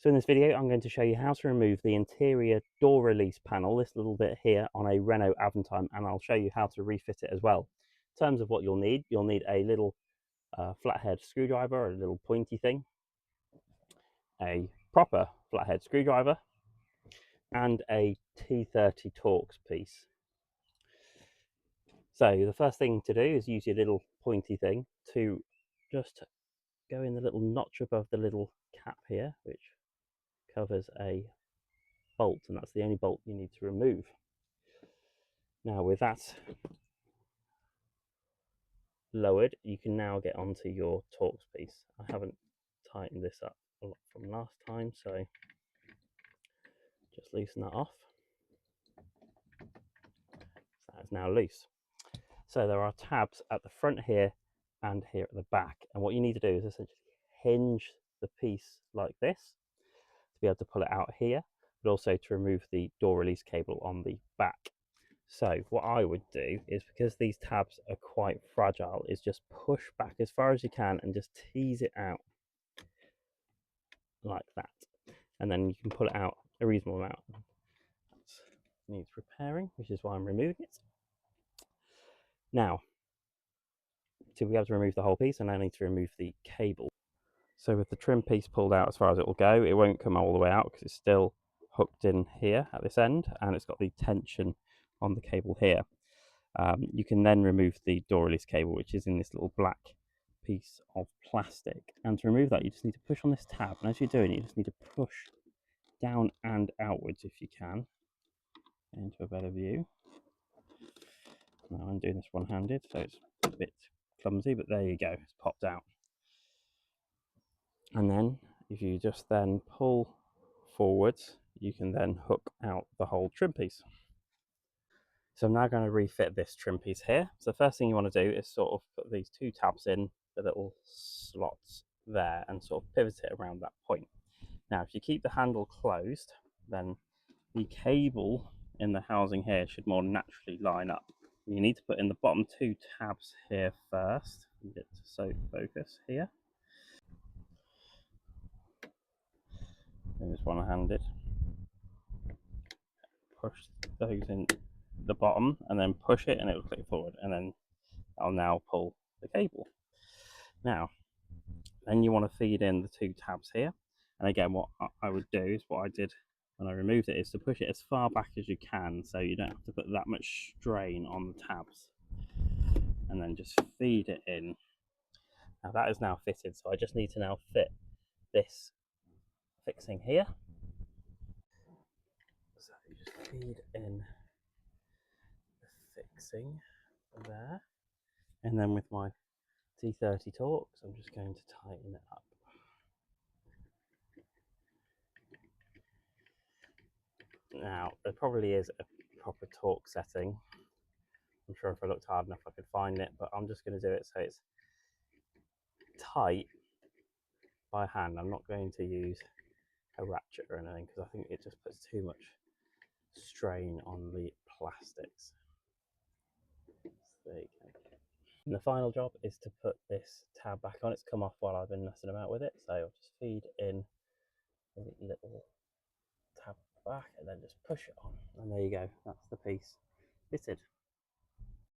So in this video, I'm going to show you how to remove the interior door release panel, this little bit here on a Renault Avantime, and I'll show you how to refit it as well. In terms of what you'll need a little flathead screwdriver, a little pointy thing, a proper flathead screwdriver, and a T30 Torx piece. So the first thing to do is use your little pointy thing to just go in the little notch above the little cap here, which covers a bolt, and that's the only bolt you need to remove. Now with that lowered, you can now get onto your Torx piece. I haven't tightened this up a lot from last time, so just loosen that off. So that's now loose. So there are tabs at the front here and here at the back, and what you need to do is essentially hinge the piece like this to be able to pull it out here, but also to remove the door release cable on the back. So what I would do is, because these tabs are quite fragile, is just push back as far as you can and just tease it out like that, and then you can pull it out a reasonable amount. That needs repairing, which is why I'm removing it. Now, to be able to remove the whole piece, I now need to remove the cable. So with the trim piece pulled out as far as it will go, it won't come all the way out because it's still hooked in here at this end, and it's got the tension on the cable here. You can then remove the door release cable, which is in this little black piece of plastic. And to remove that, you just need to push on this tab, and as you're doing it, you just need to push down and outwards if you can into a better view. Now I'm doing this one-handed, so it's a bit clumsy, but there you go, it's popped out. And then if you just then pull forwards, you can then hook out the whole trim piece. So I'm now going to refit this trim piece here. So the first thing you want to do is sort of put these two tabs in the little slots there and sort of pivot it around that point. Now if you keep the handle closed, then the cable in the housing here should more naturally line up. You need to put in the bottom two tabs here first. Get to focus here. It's one-handed. Push those in the bottom and then push it, and it will click forward, and then I'll now pull the cable. Now, then you want to feed in the two tabs here. And again, what I would do is what I did when I removed it is to push it as far back as you can, so you don't have to put that much strain on the tabs, and then just feed it in. Now that is now fitted, so I just need to now fit this fixing here. So you just feed in the fixing there, and then with my T30 Torx, I'm just going to tighten it up. Now, there probably is a proper torque setting. I'm sure if I looked hard enough I could find it, but I'm just going to do it so it's tight by hand. I'm not going to use a ratchet or anything because I think it just puts too much strain on the plastics. So there you go. And the final job is to put this tab back on. It's come off while I've been messing about with it, so I'll just feed in a little tab back and then just push it on, and there you go, that's the piece fitted.